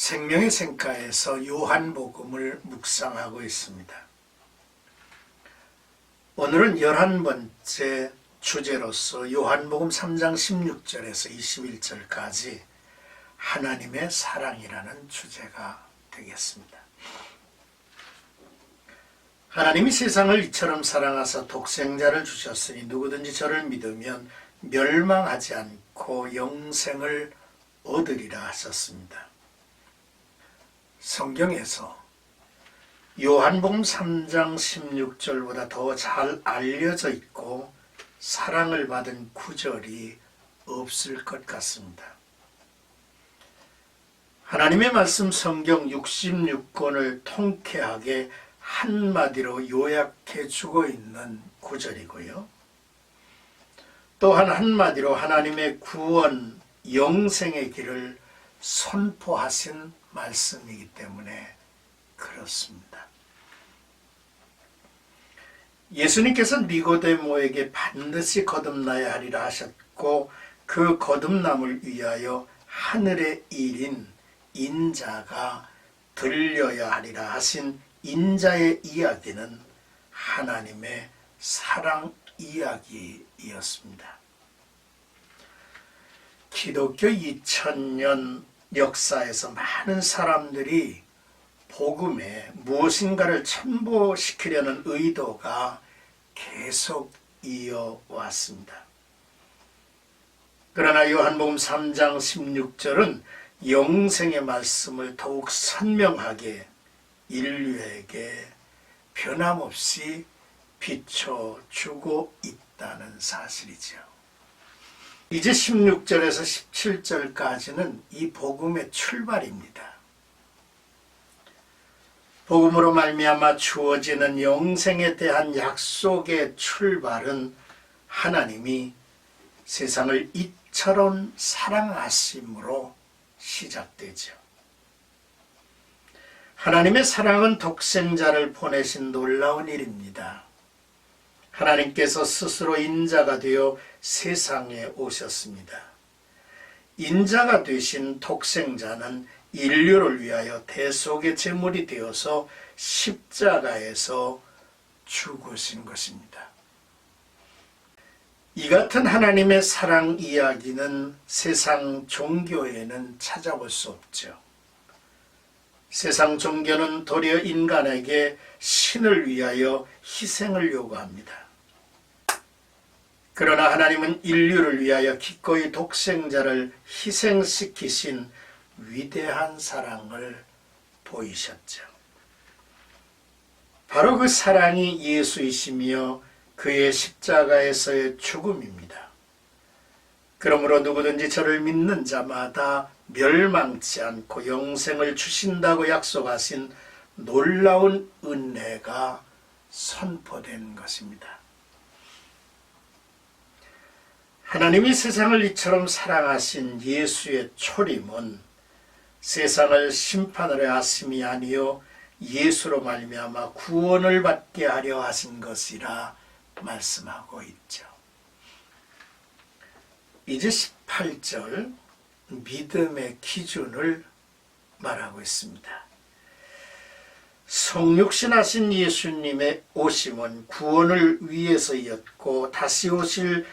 생명의 샘가에서 요한복음을 묵상하고 있습니다. 오늘은 11번째 주제로서 요한복음 3장 16절에서 21절까지 하나님의 사랑이라는 주제가 되겠습니다. 하나님이 세상을 이처럼 사랑하사 독생자를 주셨으니 누구든지 저를 믿으면 멸망하지 않고 영생을 얻으리라 하셨습니다. 성경에서 요한복음 3장 16절보다 더 잘 알려져 있고 사랑을 받은 구절이 없을 것 같습니다. 하나님의 말씀 성경 66권을 통쾌하게 한마디로 요약해 주고 있는 구절이고요. 또한 한마디로 하나님의 구원, 영생의 길을 선포하신 말씀이기 때문에 그렇습니다. 예수님께서 니고데모에게 반드시 거듭나야 하리라 하셨고 그 거듭남을 위하여 하늘의 일인 인자가 들려야 하리라 하신 인자의 이야기는 하나님의 사랑 이야기였습니다. 기독교 2000년 역사에서 많은 사람들이 복음에 무엇인가를 첨부시키려는 의도가 계속 이어왔습니다. 그러나 요한복음 3장 16절은 영생의 말씀을 더욱 선명하게 인류에게 변함없이 비춰주고 있다는 사실이죠. 이제 16절에서 17절까지는 이 복음의 출발입니다. 복음으로 말미암아 주어지는 영생에 대한 약속의 출발은 하나님이 세상을 이처럼 사랑하심으로 시작되죠. 하나님의 사랑은 독생자를 보내신 놀라운 일입니다. 하나님께서 스스로 인자가 되어 세상에 오셨습니다. 인자가 되신 독생자는 인류를 위하여 대속의 제물이 되어서 십자가에서 죽으신 것입니다. 이 같은 하나님의 사랑 이야기는 세상 종교에는 찾아볼 수 없죠. 세상 종교는 도리어 인간에게 신을 위하여 희생을 요구합니다. 그러나 하나님은 인류를 위하여 기꺼이 독생자를 희생시키신 위대한 사랑을 보이셨죠. 바로 그 사랑이 예수이시며 그의 십자가에서의 죽음입니다. 그러므로 누구든지 저를 믿는 자마다 멸망치 않고 영생을 주신다고 약속하신 놀라운 은혜가 선포된 것입니다. 하나님이 세상을 이처럼 사랑하신 예수의 초림은 세상을 심판하려 하심이 아니요 예수로 말미암아 구원을 받게 하려 하신 것이라 말씀하고 있죠. 이제 18절 믿음의 기준을 말하고 있습니다. 성육신하신 예수님의 오심은 구원을 위해서였고 다시 오실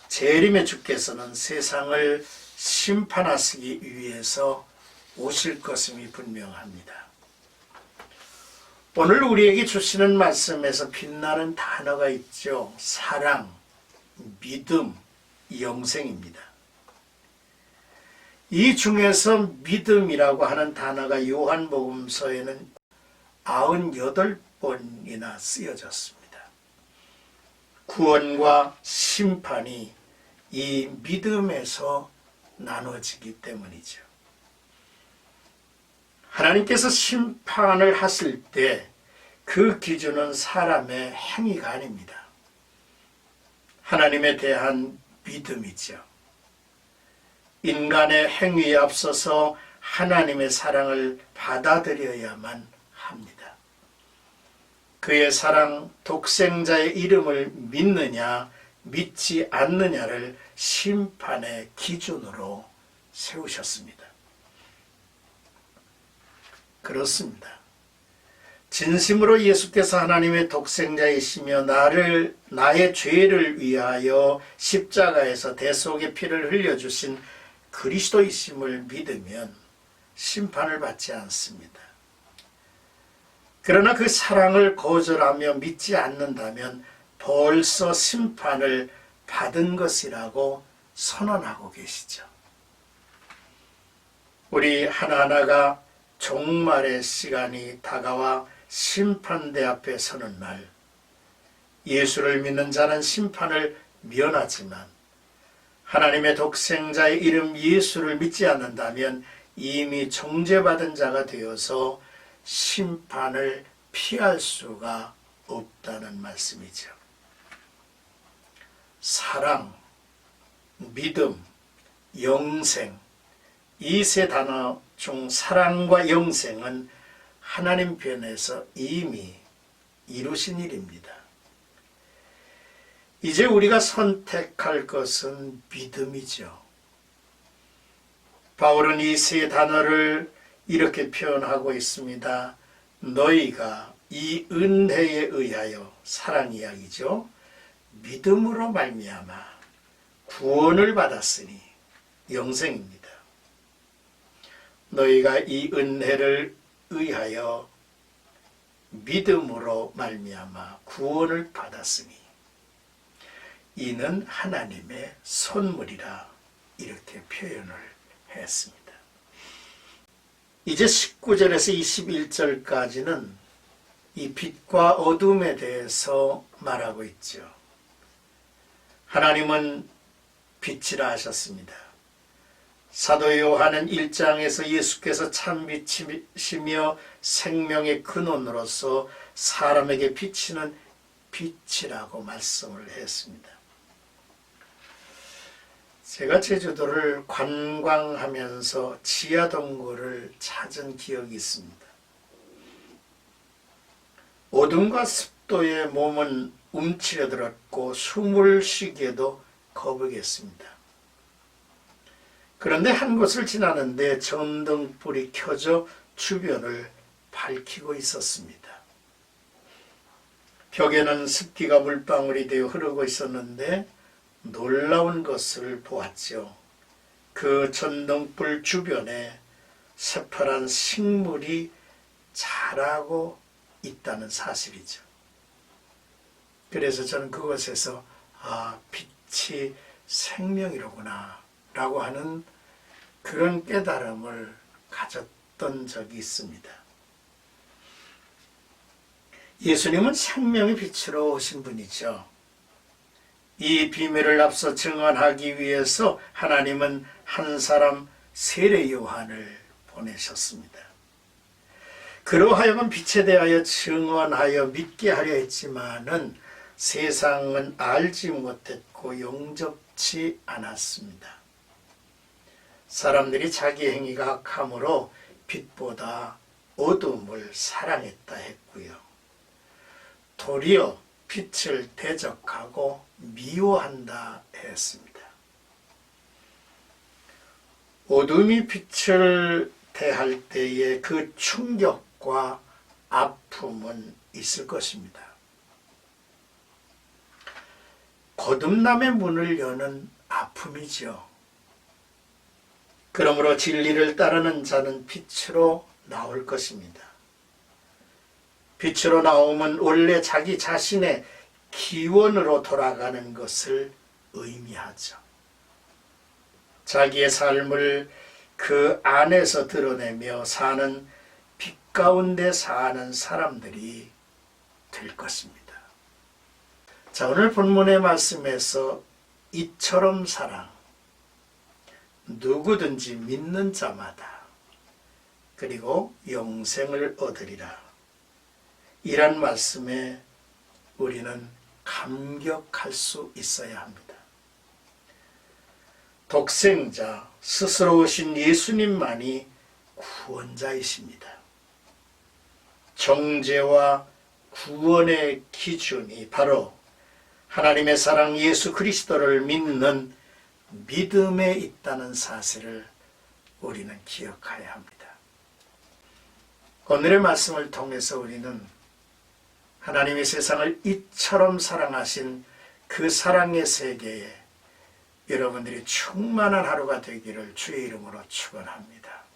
재림의 주께서는 세상을 심판하시기 위해서 오실 것임이 분명합니다. 오늘 우리에게 주시는 말씀에서 빛나는 단어가 있죠. 사랑, 믿음, 영생입니다. 이 중에서 믿음이라고 하는 단어가 요한복음서에는 98번이나 쓰여졌습니다. 구원과 심판이 이 믿음에서 나눠지기 때문이죠. 하나님께서 심판을 하실 때 그 기준은 사람의 행위가 아닙니다. 하나님에 대한 믿음이죠. 인간의 행위에 앞서서 하나님의 사랑을 받아들여야만 합니다. 그의 사랑, 독생자의 이름을 믿느냐 믿지 않느냐를 심판의 기준으로 세우셨습니다. 그렇습니다. 진심으로 예수께서 하나님의 독생자이시며 나의 죄를 위하여 십자가에서 대속의 피를 흘려주신 그리스도이심을 믿으면 심판을 받지 않습니다. 그러나 그 사랑을 거절하며 믿지 않는다면 벌써 심판을 받은 것이라고 선언하고 계시죠. 우리 하나하나가 종말의 시간이 다가와 심판대 앞에 서는 날, 예수를 믿는 자는 심판을 면하지만 하나님의 독생자의 이름 예수를 믿지 않는다면 이미 정죄받은 자가 되어서 심판을 피할 수가 없다는 말씀이죠. 사랑, 믿음, 영생, 이 세 단어 중 사랑과 영생은 하나님 편에서 이미 이루신 일입니다. 이제 우리가 선택할 것은 믿음이죠. 바울은 이 세 단어를 이렇게 표현하고 있습니다. 너희가 이 은혜에 의하여, 사랑 이야기죠, 믿음으로 말미암아 구원을 받았으니, 영생입니다. 너희가 이 은혜를 의하여 믿음으로 말미암아 구원을 받았으니 이는 하나님의 선물이라, 이렇게 표현을 했습니다. 이제 19절에서 21절까지는 이 빛과 어둠에 대해서 말하고 있죠. 하나님은 빛이라 하셨습니다. 사도 요한은 1장에서 예수께서 참 빛이시며 생명의 근원으로서 사람에게 비치는 빛이라고 말씀을 했습니다. 제가 제주도를 관광하면서 지하동굴을 찾은 기억이 있습니다. 어둠과 습도에 몸은 움츠려들었고 숨을 쉬기에도 거북했습니다. 그런데 한 곳을 지나는데 전등불이 켜져 주변을 밝히고 있었습니다. 벽에는 습기가 물방울이 되어 흐르고 있었는데 놀라운 것을 보았죠. 그 전등불 주변에 새파란 식물이 자라고 있다는 사실이죠. 그래서 저는 그것에서 빛이 생명이로구나 라고 하는 그런 깨달음을 가졌던 적이 있습니다. 예수님은 생명의 빛으로 오신 분이죠. 이 비밀을 앞서 증언하기 위해서 하나님은 한 사람 세례 요한을 보내셨습니다. 그로 하여금 빛에 대하여 증언하여 믿게 하려 했지만은 세상은 알지 못했고 용접치 않았습니다. 사람들이 자기 행위가 악함으로 빛보다 어둠을 사랑했다 했고요. 도리어 빛을 대적하고 미워한다 했습니다. 어둠이 빛을 대할 때에 그 충격과 아픔은 있을 것입니다. 거듭남의 문을 여는 아픔이죠. 그러므로 진리를 따르는 자는 빛으로 나올 것입니다. 빛으로 나오면 원래 자기 자신의 기원으로 돌아가는 것을 의미하죠. 자기의 삶을 그 안에서 드러내며 사는 빛 가운데 사는 사람들이 될 것입니다. 자, 오늘 본문의 말씀에서 이처럼 사랑, 누구든지 믿는 자마다 그리고 영생을 얻으리라, 이란 말씀에 우리는 감격할 수 있어야 합니다. 독생자 스스로 오신 예수님만이 구원자이십니다. 정죄와 구원의 기준이 바로 하나님의 사랑 예수 그리스도를 믿는 믿음에 있다는 사실을 우리는 기억해야 합니다. 오늘의 말씀을 통해서 우리는 하나님의 세상을 이처럼 사랑하신 그 사랑의 세계에 여러분들이 충만한 하루가 되기를 주의 이름으로 축원합니다.